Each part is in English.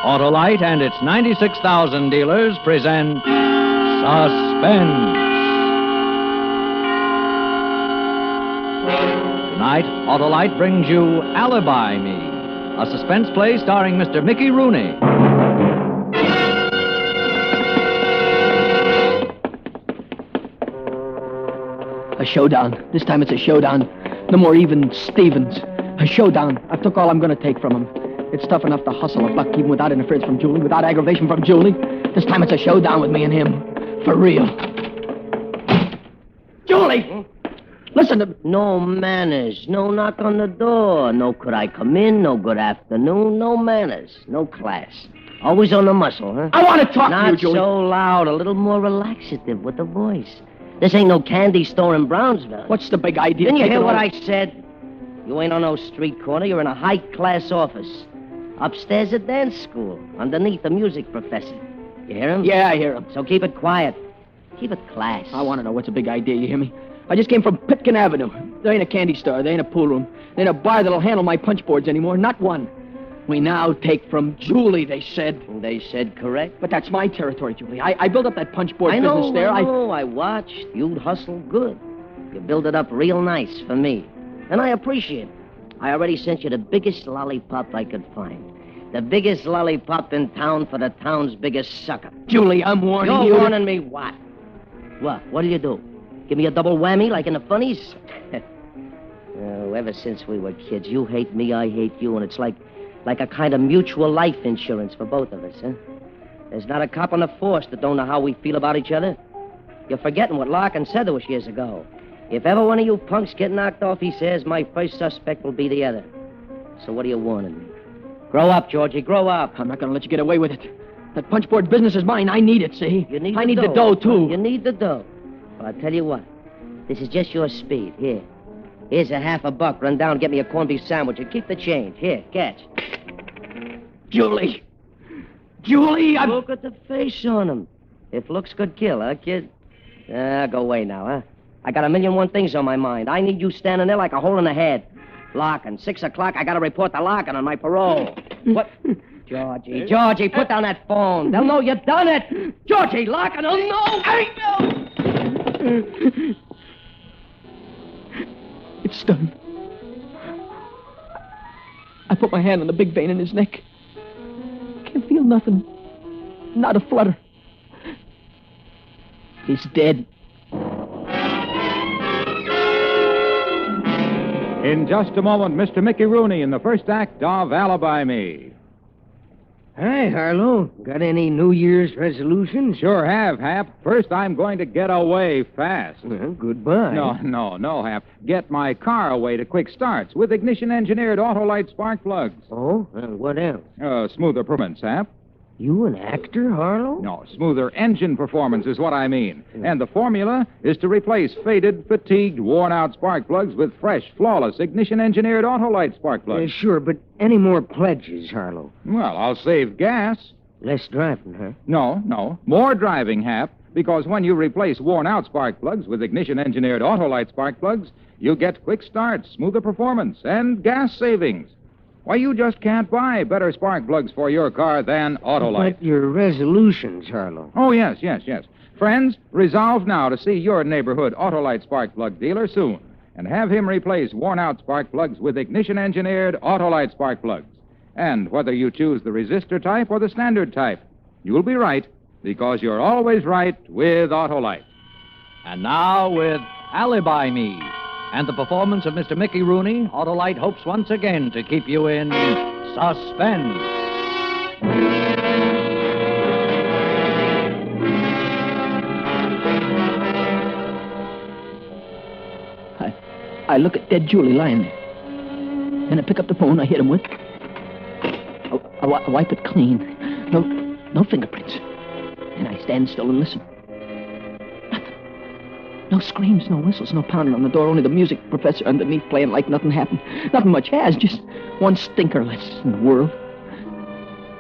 Autolite and its 96,000 dealers present Suspense. Tonight, Autolite brings you Alibi Me, a suspense play starring Mr. Mickey Rooney. A showdown. This time it's a showdown. No more even Stevens. A showdown. I've took all I'm going to take from him. It's tough enough to hustle a buck even without interference from Julie, without aggravation from Julie. This time it's a showdown with me and him. For real. Julie! Listen to... No manners. No knock on the door. No could I come in. No good afternoon. No manners. No class. Always on the muscle, huh? I want to talk Not to you, Julie. so loud. A little more relaxative with the voice. This ain't no candy store in Brownsville. What's the big idea? Didn't you Take hear it what all. I said? You ain't on no street corner. You're in a high-class office. Upstairs a dance school. Underneath a music professor. You hear him? Yeah, I hear him. So keep it quiet. Keep it class. I want to know what's a big idea, you hear me? I just came from Pitkin Avenue. There ain't a candy store. There ain't a pool room. There ain't a bar that'll handle my punch boards anymore. Not one. We now take from Julie, they said. They said correct. But that's my territory, Julie. I built up that punch board business I there. know. I watched. You'd hustle good. You build it up real nice for me. And I appreciate it. I already sent you the biggest lollipop I could find. The biggest lollipop in town for the town's biggest sucker. Julie, I'm warning you. You're warning me what? What do you do? Give me a double whammy like in the funnies? Oh, ever since we were kids, you hate me, I hate you, and it's like a kind of mutual life insurance for both of us, huh? There's not a cop on the force that don't know how we feel about each other. You're forgetting what Larkin said to us years ago. If ever one of you punks get knocked off, he says, my first suspect will be the other. So what are you warning me? Grow up, Georgie, grow up. I'm not going to let you get away with it. That punch board business is mine. I need it, see? I need the dough, too. You need the dough. Well, I'll tell you what. This is just your speed. Here. Here's a $50. Run down and get me a corned beef sandwich and keep the change. Here, catch. Julie, I'm... Look at the face on him. If looks could kill, huh, kid? Go away now, huh? I got 1,000,001 things on my mind. I need you standing there like a hole in the head. Larkin, 6 o'clock, I gotta report to Larkin on my parole. What? Georgie, put down that phone. They'll know you done it. Georgie, Larkin, oh no! It's done. I put my hand on the big vein in his neck. Can't feel nothing. Not a flutter. He's dead. In just a moment, Mr. Mickey Rooney in the first act of Alibi Me. Hi, Harlow. Got any New Year's resolutions? Sure have, Hap. First, I'm going to get away fast. Well, goodbye. No, Hap. Get my car away to quick starts with ignition-engineered Autolite spark plugs. Oh? What else? Smoother performance, Hap. You an actor, Harlow? No, smoother engine performance is what I mean. And the formula is to replace faded, fatigued, worn-out spark plugs with fresh, flawless, ignition-engineered Autolite spark plugs. Sure, but any more pledges, Harlow? Well, I'll save gas. Less driving, huh? No. More driving, Hap. Because when you replace worn-out spark plugs with ignition-engineered Autolite spark plugs, you get quick starts, smoother performance, and gas savings. Why, you just can't buy better spark plugs for your car than Autolite. But your resolutions, Harlow. Oh, yes. Friends, resolve now to see your neighborhood Autolite spark plug dealer soon and have him replace worn-out spark plugs with ignition-engineered Autolite spark plugs. And whether you choose the resistor type or the standard type, you'll be right because you're always right with Autolite. And now with Alibi Me and the performance of Mr. Mickey Rooney, Autolite hopes once again to keep you in suspense. I look at dead Julie lying there. Then I pick up the phone I hit him with. I wipe it clean. No fingerprints. And I stand still and listen. No screams, no whistles, no pounding on the door. Only the music professor underneath playing like nothing happened. Nothing much has. Just one stinker less in the world.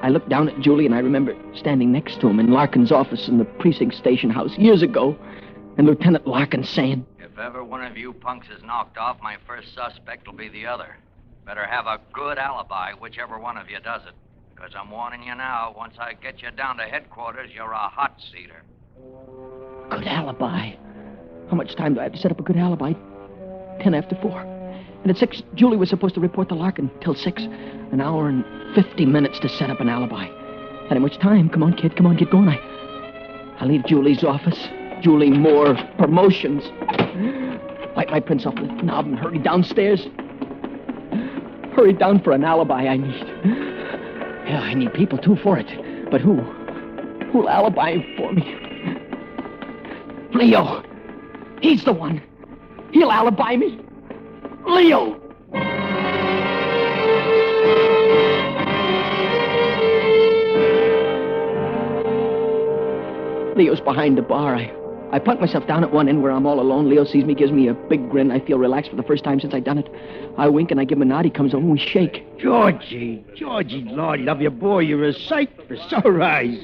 I look down at Julie and I remember standing next to him in Larkin's office in the precinct station house years ago. And Lieutenant Larkin saying, If ever one of you punks is knocked off, my first suspect will be the other. Better have a good alibi, whichever one of you does it. Because I'm warning you now, once I get you down to headquarters, you're a hot seater. Good alibi. How much time do I have to set up a good alibi? 10 after 4. And at 6, Julie was supposed to report to Larkin till 6. An hour and 50 minutes to set up an alibi. That ain't much time. Come on, kid, get going. I leave Julie's office. Julie Moore, promotions. Wipe my prints off the knob and hurry downstairs. Hurry down for an alibi I need. Yeah, I need people, too, for it. But who? Who'll alibi for me? Leo. He's the one. He'll alibi me. Leo! Leo's behind the bar. I plunk myself down at one end where I'm all alone. Leo sees me, gives me a big grin. I feel relaxed for the first time since I've done it. I wink and I give him a nod. He comes over and we shake. Georgie, Lord, love your boy. You're a sight for sore eyes.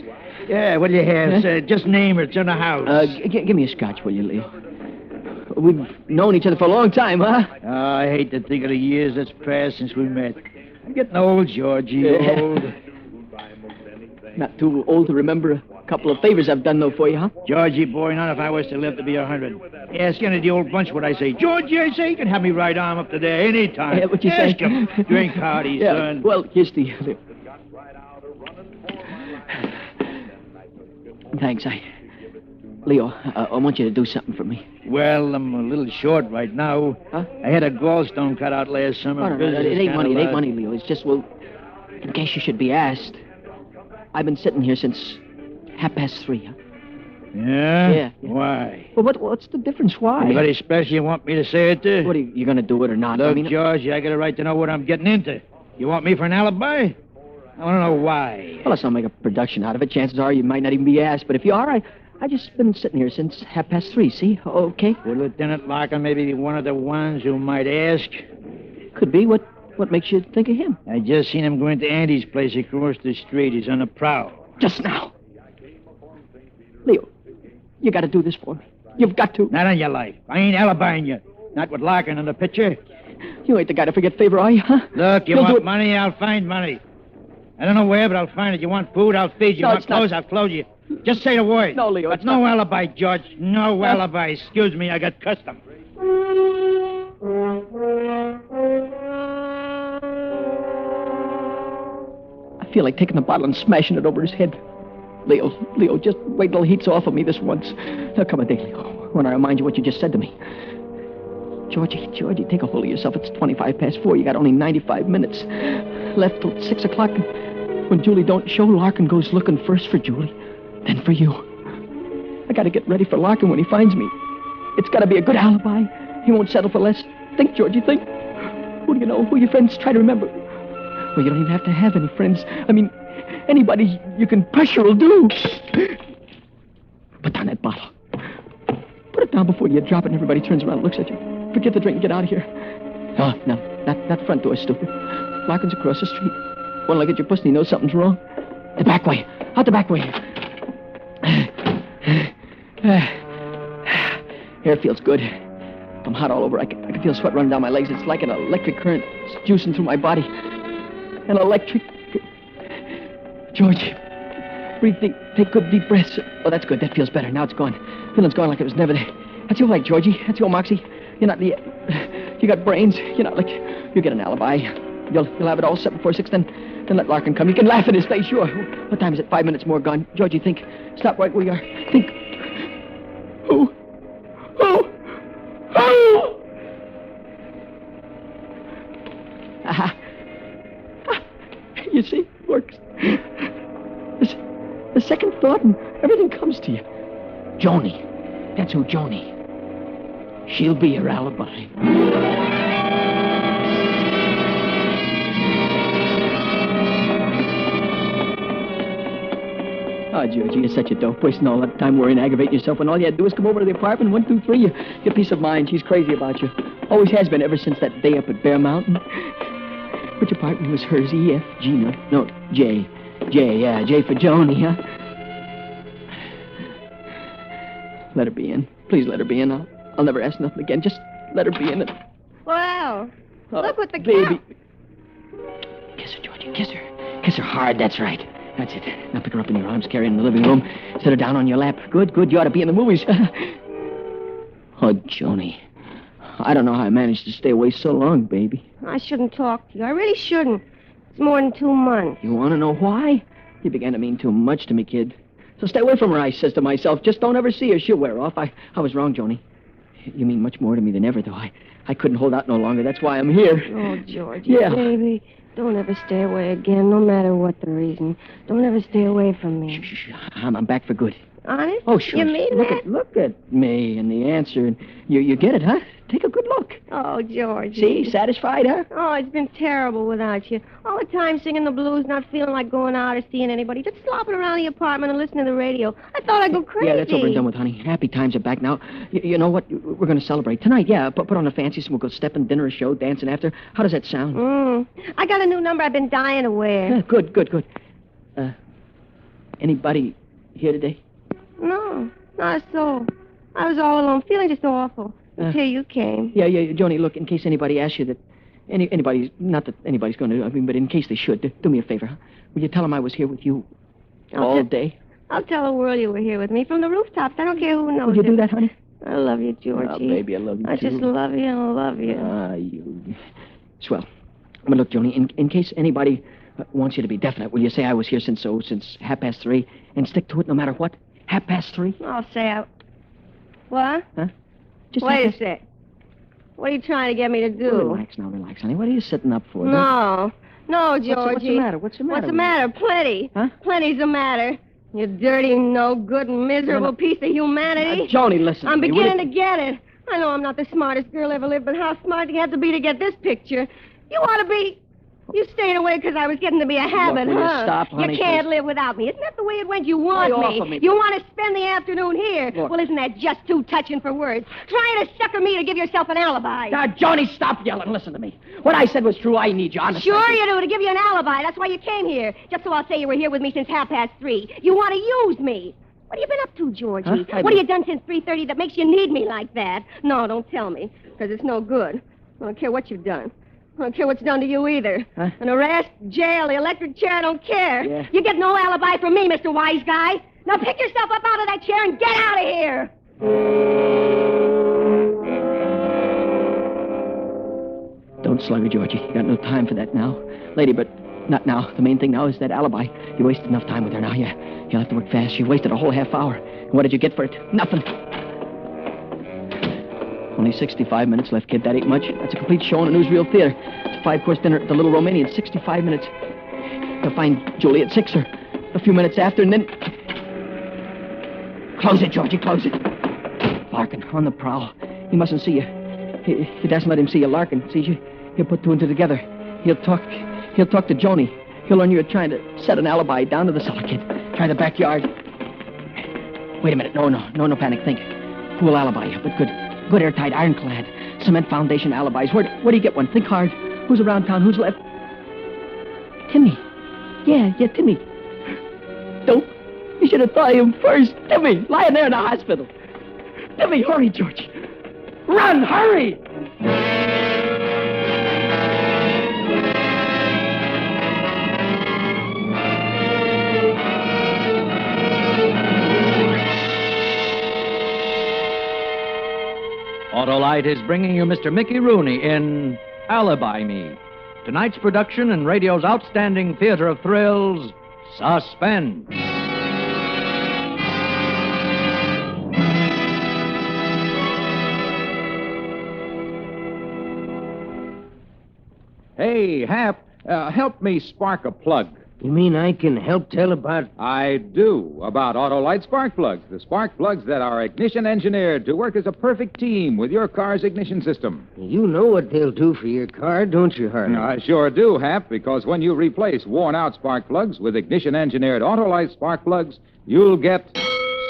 Yeah, what do you have? Huh? Just name her. It's in the house. Give me a scotch, will you, Leo? We've known each other for a long time, huh? Oh, I hate to think of the years that's passed since we met. I'm getting old, Georgie, old. Not too old to remember a couple of favors I've done, though, for you, huh? Georgie, boy, not if I was to live to be 100. Ask any of the old bunch what I say. Georgie, I say, you can have me right arm up to there any time. Yeah, what you Ask say? him. Drink hearty, Yeah, son. well, here's the... Thanks, Leo, I want you to do something for me. Well, I'm a little short right now. Huh? I had a gallstone cut out last summer. No, Business it ain't kinda money, lousy. Leo. It's just, well, in case you should be asked. I've been sitting here since 3:30, huh? Yeah? Yeah. Why? Well, what's the difference? Why? Anybody special you want me to say it to? What, are you going to do it or not? Look, I mean, George, I got a right to know what I'm getting into. You want me for an alibi? I want to know why. well, let's not make a production out of it. Chances are you might not even be asked. But if you are, I just been sitting here since 3:30, see? Okay? Well, Lieutenant Larkin may be one of the ones who might ask. Could be. What makes you think of him? I just seen him going to Andy's place across the street. He's on the prowl. Just now. Leo, you got to do this for me. You've got to. Not on your life. I ain't alibying you. Not with Larkin in the picture. You ain't the guy to forget favor, are you, huh? Look, you You'll do want it. money, I'll find money. I don't know where, but I'll find it. You want food, I'll feed you. No, want it's not- clothes, I'll clothe you. Just say the word. No, Leo, But it's no not- alibi, George. No alibi. Excuse me, I got custom. I feel like taking the bottle and smashing it over his head. Leo, just wait till he heats off of me this once. Now, come a day, Leo, when I remind you what you just said to me. Georgie, take a hold of yourself. It's 4:25. You got only 95 minutes left till 6 o'clock. When Julie don't show, Larkin goes looking first for Julie, then for you. I got to get ready for Larkin when he finds me. It's got to be a good alibi. He won't settle for less. Think, Georgie, think. Who do you know? Who your friends try to remember? Well, you don't even have to have any friends. I mean, anybody you can pressure will do. Put down that bottle. Put it down before you drop it and everybody turns around and looks at you. Forget the drink and get out of here. Oh, no, that front door, stupid. Larkin's across the street. One look at your pussy, he knows something's wrong. The back way. Out the back way. Air feels good. I'm hot all over. I can feel sweat running down my legs. It's like an electric current. It's juicing through my body. An electric... George, breathe deep. Take good deep breaths. Oh, that's good. That feels better. Now it's gone. Feeling's gone like it was never there. That's your leg, Georgie. That's your moxie. You're not the... You got brains. You're not like... You get an alibi. You'll have it all set before 6, then let Larkin come. You can laugh in his face, sure. What time is it? 5 minutes more gone. Georgie, think. Stop right where you are. Think. Oh! Aha. You see, it works. The second thought and everything comes to you. Joni. That's who Joni. She'll be your alibi. Oh, Georgie, you're such a dope. Wasting all that time worrying and aggravating yourself when all you had to do was come over to the apartment. 1, 2, 3. Your peace of mind. She's crazy about you. Always has been ever since that day up at Bear Mountain. Which apartment was hers? E, F, G, no, J. Yeah, J for Joni, huh? Let her be in. Please let her be in. I'll never ask nothing again. Just let her be in. Well, Oh, look what the baby. cat... Kiss her, Georgie, kiss her. Kiss her hard, that's right. That's it. Now pick her up in your arms, carry her in the living room. Sit her down on your lap. Good. You ought to be in the movies. Oh, Joni. I don't know how I managed to stay away so long, baby. I shouldn't talk to you. I really shouldn't. It's more than 2 months. You want to know why? You began to mean too much to me, kid. So stay away from her, I says to myself. Just don't ever see her. She'll wear off. I was wrong, Joni. You mean much more to me than ever, though. I couldn't hold out no longer. That's why I'm here. Oh, Georgie, Yeah. baby. Don't ever stay away again, no matter what the reason. Don't ever stay away from me. Shh. I'm back for good. Honest? Oh, sure. You mean that? Look at me and the answer. And you get it, huh? Take a good look. Oh, Georgie. See? Satisfied, huh? Oh, it's been terrible without you. All the time singing the blues, not feeling like going out or seeing anybody. Just slopping around the apartment and listening to the radio. I thought I'd go crazy. Yeah, that's over and done with, honey. Happy times are back now. You know what? We're going to celebrate. Tonight, yeah. Put on the fancies and we'll go stepping, dinner, a show, dancing after. How does that sound? I got a new number I've been dying to wear. Yeah, good. Anybody here today? No, not a soul. I was all alone, feeling just awful. Until you came. Yeah, Joni, look, in case anybody asks you that... Anybody's... Not that anybody's going to... I mean, but in case they should, do me a favor, huh? Will you tell them I was here with you all day? I'll tell the world you were here with me from the rooftops. I don't care who knows Will you it. do that, honey? I love you, Georgie. Oh, baby, I love you, I too. just love you and I love you. You... Swell. But look, Joni, in case anybody wants you to be definite, will you say I was here since 3:30 and stick to it no matter what? 3:30? I'll say I... What? Huh? Just Wait a sec. What are you trying to get me to do? Relax, honey. What are you sitting up for? No, Georgie. What's the matter? What's the matter? Plenty. Huh? Plenty's the matter. You dirty, no good, miserable piece of humanity. Joni, listen I'm to me. beginning to get it. I know I'm not the smartest girl ever lived, but how smart do you have to be to get this picture? You ought to be... You stayed away because I was getting to be a habit, will you huh? stop, honey, You can't please? live without me. Isn't that the way it went? You want Lay off of me. You want to spend the afternoon here. Look. Well, isn't that just too touching for words? Trying to sucker me to give yourself an alibi. Now, Joni, stop yelling. Listen to me. What I said was true. I need you, honestly. Sure you do, to give you an alibi. That's why you came here. Just so I'll say you were here with me since 3:30. You want to use me. What have you been up to, Georgie? Huh? What have you done since 3:30 that makes you need me like that? No, don't tell me, because it's no good. I don't care what you've done. I don't care what's done to you either. Huh? An arrest, jail, the electric chair, I don't care. Yeah. You get no alibi from me, Mr. Wise Guy. Now pick yourself up out of that chair and get out of here. Don't slug her, Georgie. You got no time for that now. Lady, but not now. The main thing now is that alibi. You wasted enough time with her now. You'll have to work fast. You wasted a whole half hour. And what did you get for it? Nothing. Only 65 minutes left, kid. That ain't much. That's a complete show in a newsreel theater. It's a 5-course dinner at the Little Romanian. 65 minutes. You'll find Julie at 6 or a few minutes after, and then... Close it, Georgie, close it. Larkin, on the prowl. He mustn't see you. He doesn't let him see you. Larkin sees you. He'll put two and two together. He'll talk to Joni. He'll learn you're trying to set an alibi down to the cellar, kid. Try the backyard. Wait a minute. No panic. Think. Cool alibi, but good. Good airtight, ironclad, cement foundation alibis. Where do you get one? Think hard. Who's around town? Who's left? Timmy. Yeah, Timmy. Don't. You should have thought of him first. Timmy, lying there in the hospital. Timmy, hurry, George. Run, hurry! Autolite is bringing you Mr. Mickey Rooney in Alibi Me. Tonight's production and radio's outstanding theater of thrills, Suspense. Hey, Hap, help me spark a plug. You mean I can help tell about... I do, about Autolite spark plugs. The spark plugs that are ignition engineered to work as a perfect team with your car's ignition system. You know what they'll do for your car, don't you, Harley? I sure do, Hap, because when you replace worn-out spark plugs with ignition-engineered Autolite spark plugs, you'll get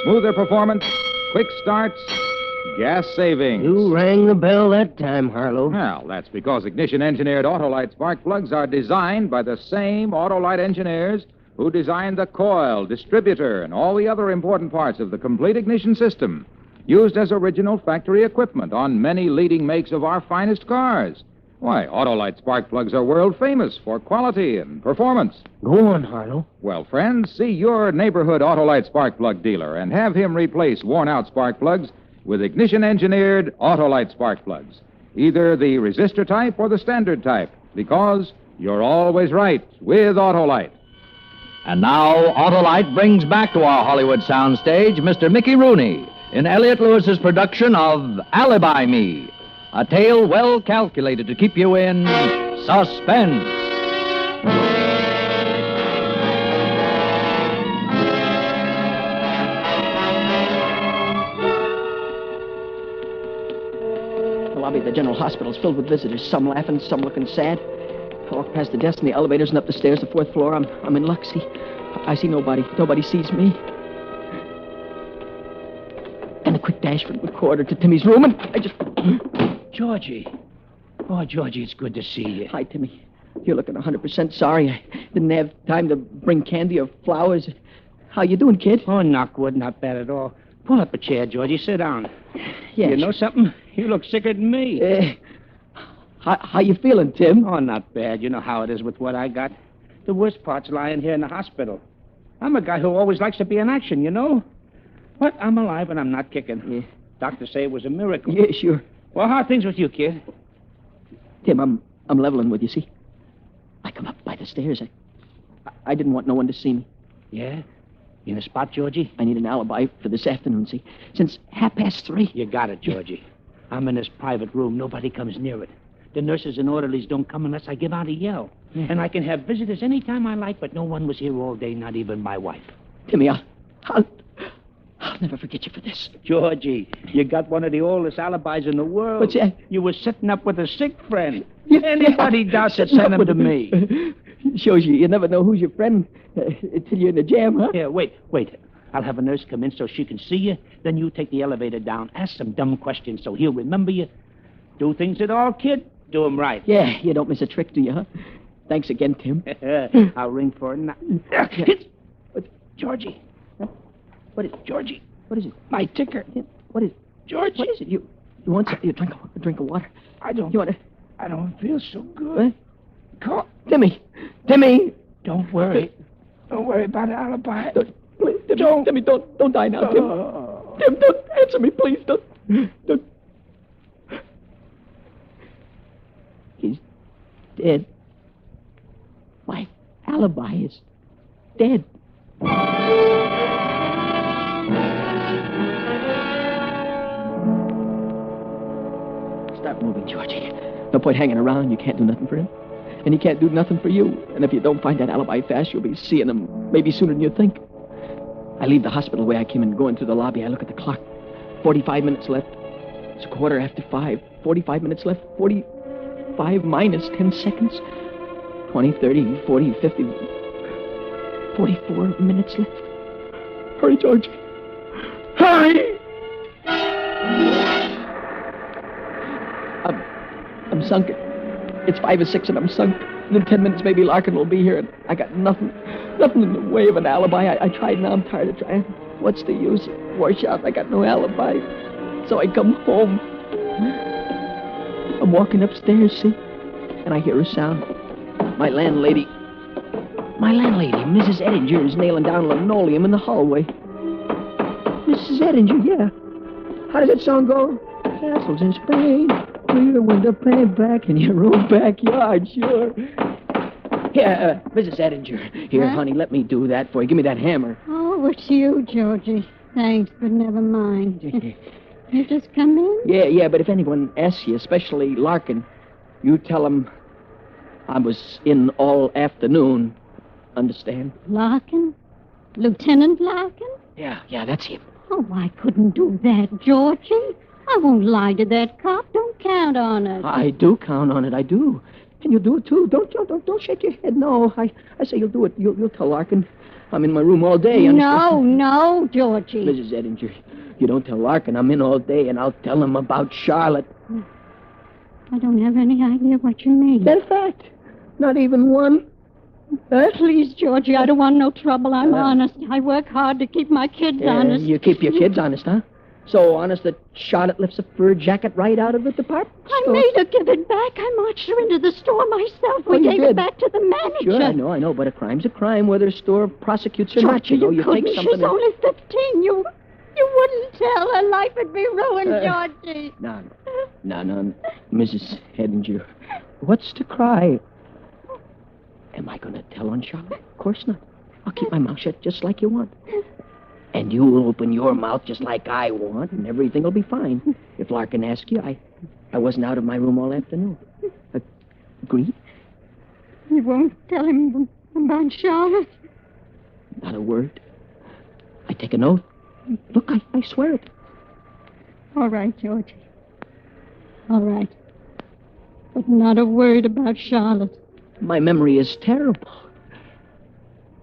smoother performance, quick starts, gas savings. You rang the bell that time, Harlow. Well, that's because ignition-engineered Autolite spark plugs are designed by the same Autolite engineers who designed the coil, distributor, and all the other important parts of the complete ignition system, used as original factory equipment on many leading makes of our finest cars. Why, Autolite spark plugs are world famous for quality and performance. Go on, Harlow. Well, friends, see your neighborhood Autolite spark plug dealer and have him replace worn-out spark plugs with ignition-engineered Autolite spark plugs, either the resistor type or the standard type, because you're always right with Autolite. And now, Autolite brings back to our Hollywood soundstage Mr. Mickey Rooney in Elliott Lewis's production of Alibi Me, a tale well calculated to keep you in suspense. The lobby of the General Hospital is filled with visitors, some laughing, some looking sad. I walk past the desk in the elevators and up the stairs, the 4th floor. I'm in luck. See, I see nobody. Nobody sees me. And a quick dash from the corridor to Timmy's room, and I just... Georgie. Oh, Georgie, it's good to see you. Hi, Timmy. You're looking 100% sorry. I didn't have time to bring candy or flowers. How you doing, kid? Oh, knock wood, not bad at all. Pull up a chair, Georgie. Sit down. Yeah. You know something? You look sicker than me. How you feeling, Tim? Oh, not bad. You know how it is with what I got. The worst part's lying here in the hospital. I'm a guy who always likes to be in action, you know? But I'm alive and I'm not kicking. Yeah. Doctors say it was a miracle. Yeah, sure. Well, how are things with you, kid? Tim, I'm leveling with you, see? I come up by the stairs. I didn't want no one to see me. Yeah? You in a spot, Georgie? I need an alibi for this afternoon, see? Since 3:30. You got it, Georgie. I'm in this private room. Nobody comes near it. The nurses and orderlies don't come unless I give out a yell. Yeah. And I can have visitors any time I like, but no one was here all day, not even my wife. Timmy, I'll never forget you for this. Georgie, you got one of the oldest alibis in the world. What's that? You were sitting up with a sick friend. Yeah, Anybody doubts it, send him to me. Shows you never know who's your friend till you're in a jam, huh? Yeah, wait. I'll have a nurse come in so she can see you. Then you take the elevator down. Ask some dumb questions so he'll remember you. Do things at all, kid? Do 'em right. Yeah, you don't miss a trick, do you, huh? Thanks again, Tim. I'll ring for it now. Georgie. What is Georgie. What is it? My ticker. What is Georgie. What is it? You want some? You drink a drink of water? I don't. You want to? I don't feel so good. What? Call. Timmy. Don't worry. Don't worry about the alibi. Please, Timmy, don't die now, Tim. Tim, don't answer me, please. Don't. He's dead. My alibi is dead. Stop moving, Georgie. No point hanging around. You can't do nothing for him. And he can't do nothing for you. And if you don't find that alibi fast, you'll be seeing him maybe sooner than you think. I leave the hospital the way I came in, go into the lobby. I look at the clock. 45 minutes left. It's 5:15. 45 minutes left. 45 minus 10 seconds. 20, 30, 40, 50. 44 minutes left. Hurry, Georgie. Hurry! I'm sunken. It's 5 or 6 and I'm sunk. And in 10 minutes, maybe Larkin will be here, and I got nothing in the way of an alibi. I tried, now I'm tired of trying. What's the use? Wash out, I got no alibi. So I come home. I'm walking upstairs, see? And I hear a sound. My landlady, Mrs. Edinger, is nailing down linoleum in the hallway. Mrs. Edinger, yeah. How does that song go? Castles in Spain. Your window pane back in your own backyard, sure. Here, Mrs. Edinger. Here, honey, let me do that for you. Give me that hammer. Oh, it's you, Georgie. Thanks, but never mind. You just come in? Yeah, but if anyone asks you, especially Larkin, you tell them I was in all afternoon. Understand? Larkin? Lieutenant Larkin? Yeah, that's him. Oh, I couldn't do that, Georgie. I won't lie to that cop. Don't count on it. I do count on it, I do. And you'll do it, too. Don't shake your head. No, I say you'll do it. You'll tell Larkin I'm in my room all day. No, Georgie. Mrs. Edinger, you don't tell Larkin I'm in all day, and I'll tell him about Charlotte. I don't have any idea what you mean. That a fact? Not even one? Huh? Please, Georgie, I don't want no trouble. I'm honest. I work hard to keep my kids honest. You keep your kids honest, huh? So honest that Charlotte lifts a fur jacket right out of the department I store. made her give it back. I marched her into the store myself. Oh, We you gave did? it back to the manager. Sure, I know, but a crime's a crime, whether a store prosecutes or not. You know, you take couldn't. something. She's only 15. You wouldn't tell. Her life would be ruined, Georgie. No, Mrs. Hedinger. What's to cry? Am I going to tell on Charlotte? Of course not. I'll keep my mouth shut just like you want. And you'll open your mouth just like I want, and everything will be fine. If Larkin asks you, I wasn't out of my room all afternoon. Agreed? You won't tell him about Charlotte? Not a word. I take an oath. Look, I swear it. All right, Georgie. All right. But not a word about Charlotte. My memory is terrible.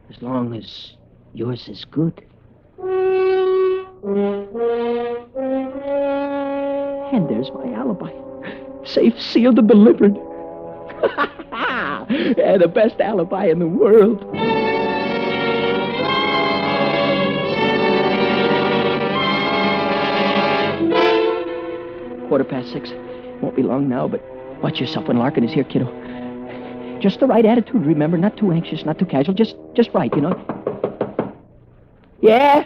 As long as yours is good. And there's my alibi. Safe, sealed, and delivered. Yeah, the best alibi in the world. 6:15. Won't be long now, but watch yourself when Larkin is here, kiddo. Just the right attitude, remember. Not too anxious, not too casual. Just right, you know. Yeah?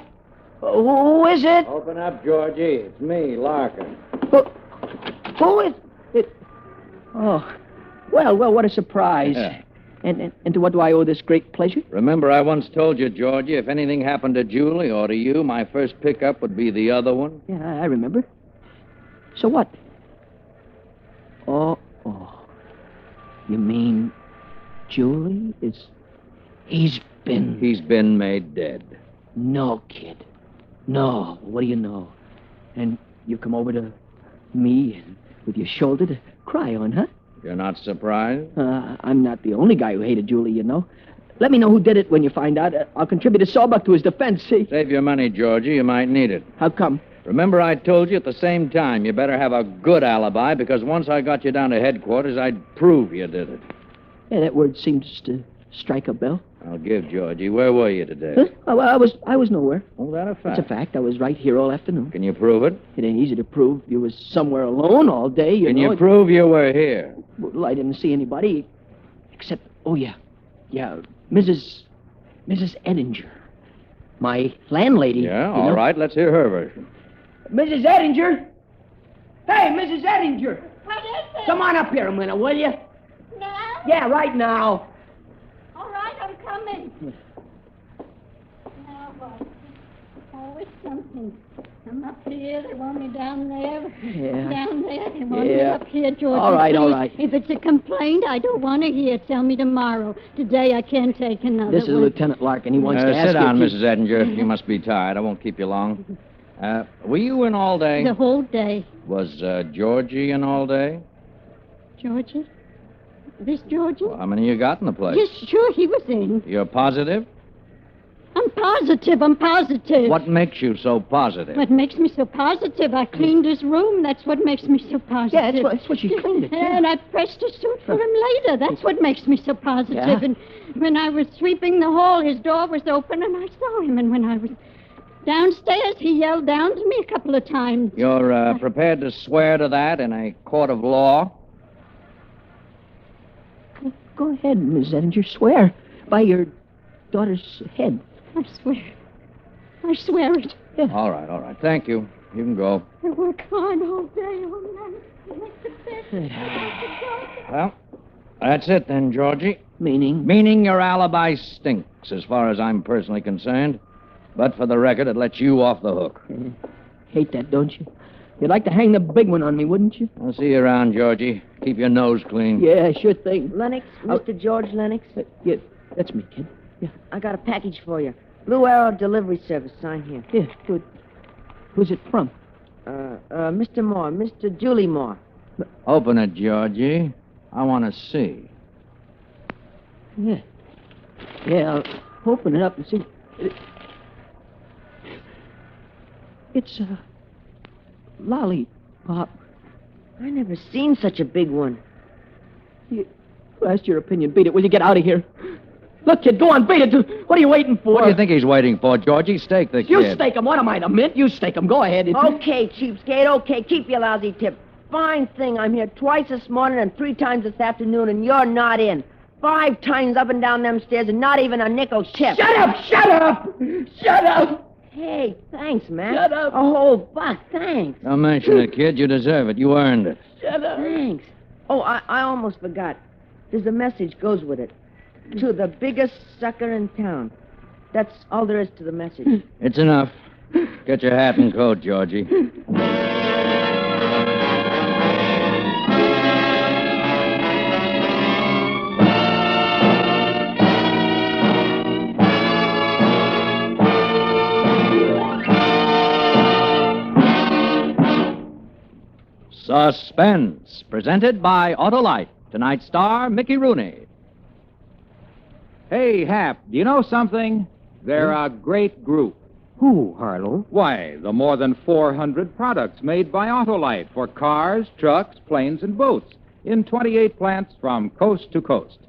Who is it? Open up, Georgie. It's me, Larkin. Who is it? Oh, well, what a surprise. Yeah. And to what do I owe this great pleasure? Remember I once told you, Georgie, if anything happened to Julie or to you, my first pickup would be the other one? Yeah, I remember. So what? Oh. You mean Julie is... He's been made dead. No, kid. No. What do you know? And you come over to me and with your shoulder to cry on, huh? You're not surprised? I'm not the only guy who hated Julie, you know. Let me know who did it when you find out. I'll contribute a sawbuck to his defense, see? Save your money, Georgie. You might need it. How come? Remember I told you at the same time you better have a good alibi, because once I got you down to headquarters, I'd prove you did it. Yeah, that word seems to strike a bell. I'll give, Georgie. Where were you today? Huh? Oh, I was nowhere. Oh, that a fact? It's a fact. I was right here all afternoon. Can you prove it? It ain't easy to prove. You was somewhere alone all day, you Can know. you prove you were here? Well, I didn't see anybody except... Oh, yeah. Yeah, Mrs. Edinger. My landlady. Yeah, you all know. right. Let's hear her version. Mrs. Edinger! Hey, Mrs. Edinger! What is it? Come on up here a minute, will you? Now? Yeah, right now. All right, I'm coming. Now what? Always something. I'm up here, they want me down there. Yeah. Down there, they want me Yeah. up here, George. All right, all please. right. If it's a complaint, I don't want to hear. Tell me tomorrow. Today I can't take another This is one. Lieutenant Larkin. He wants to ask Sit down, you... Mrs. Edinger. You must be tired. I won't keep you long. Were you in all day? The whole day. Was Georgie in all day? Georgie? This Georgie? Well, how many you got in the place? Yes, sure, he was in. You're positive? I'm positive. What makes you so positive? What makes me so positive? I cleaned his room. That's what makes me so positive. Yeah, that's what she cleaned it. Yeah. And I pressed a suit for him later. That's what makes me so positive. Yeah. And when I was sweeping the hall, his door was open and I saw him. And when I was downstairs, he yelled down to me a couple of times. You're prepared to swear to that in a court of law? Go ahead, Miss Edinger. Swear by your daughter's head. I swear it. Yeah. All right. Thank you. You can go. I work hard all day, all night. I make the best. Well, that's it then, Georgie. Meaning? Meaning your alibi stinks, as far as I'm personally concerned. But for the record, it lets you off the hook. Hate that, don't you? You'd like to hang the big one on me, wouldn't you? I'll see you around, Georgie. Keep your nose clean. Yeah, sure thing. Lennox, Mr. George Lennox, Yeah, that's me, kid. Yeah, I got a package for you. Blue Arrow Delivery Service, sign here. yeah, good. Who's it from? Mr. Moore, Mr. Julie Moore. Open it, Georgie. I want to see. Yeah. Yeah, I'll open it up and see. It's a lollipop. I never seen such a big one. You asked your opinion. Beat it. Will you get out of here? Look, kid, go on, beat it. What are you waiting for? What do you think he's waiting for, Georgie? Stake the kid. You stake him. What am I, the mint? You stake him. Go ahead. Okay, cheapskate, okay. Keep your lousy tip. Fine thing. I'm here twice this morning and 3 times this afternoon, and you're not in. 5 times up and down them stairs and not even a nickel tip. Shut up! Shut up! Shut up! Hey, thanks, man. Shut up. A whole buck, thanks. Don't mention it, kid. You deserve it. You earned it. Shut up. Thanks. Oh, I almost forgot. There's a message goes with it. To the biggest sucker in town. That's all there is to the message. It's enough. Get your hat and coat, Georgie. Suspense, presented by Autolite. Tonight's star, Mickey Rooney. Hey, Hap, do you know something? They're a great group. Who, Harlow? Why, the more than 400 products made by Autolite for cars, trucks, planes, and boats in 28 plants from coast to coast.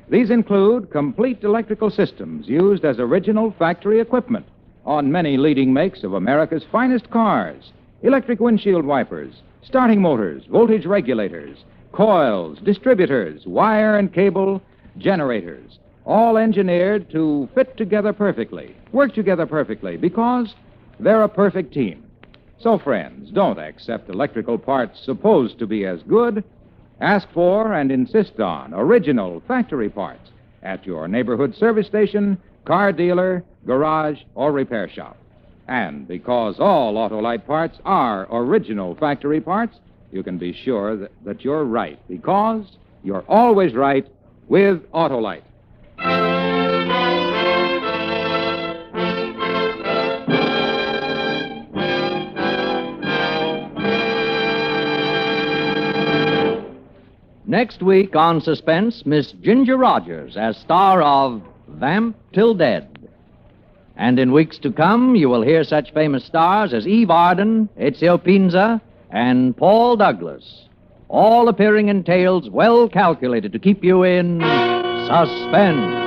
These include complete electrical systems used as original factory equipment on many leading makes of America's finest cars, electric windshield wipers, starting motors, voltage regulators, coils, distributors, wire and cable, generators, all engineered to fit together perfectly, work together perfectly, because they're a perfect team. So, friends, don't accept electrical parts supposed to be as good. Ask for and insist on original factory parts at your neighborhood service station, car dealer, garage, or repair shop. And because all Autolite parts are original factory parts, you can be sure that you're right, because you're always right with Autolite. Next week on Suspense, Miss Ginger Rogers as star of Vamp Till Dead. And in weeks to come, you will hear such famous stars as Eve Arden, Ezio Pinza, and Paul Douglas, all appearing in tales well calculated to keep you in suspense.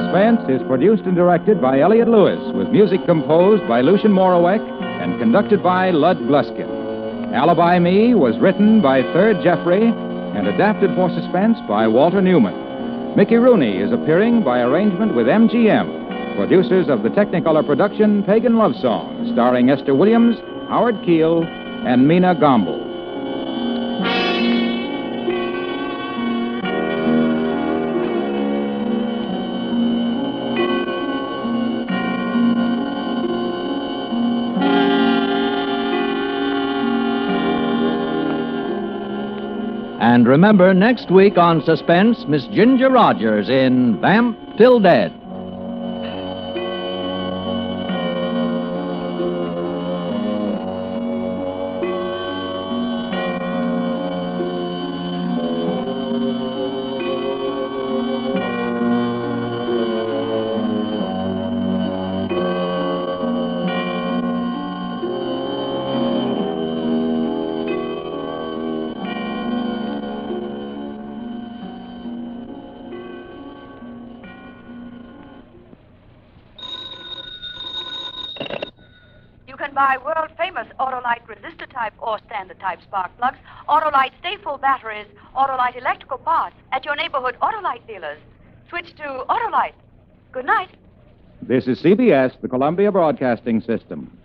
Suspense is produced and directed by Elliott Lewis, with music composed by Lucian Morowek and conducted by Lud Gluskin. Alibi Me was written by Third Jeffrey and adapted for Suspense by Walter Newman. Mickey Rooney is appearing by arrangement with MGM, producers of the Technicolor production Pagan Love Song, starring Esther Williams, Howard Keel, and Mina Gomble. And remember, next week on Suspense, Miss Ginger Rogers in Vamp Till Dead. You can buy world-famous Autolite resistor-type or standard-type spark plugs, Autolite stay-full batteries, Autolite electrical parts at your neighborhood Autolite dealers. Switch to Autolite. Good night. This is CBS, the Columbia Broadcasting System.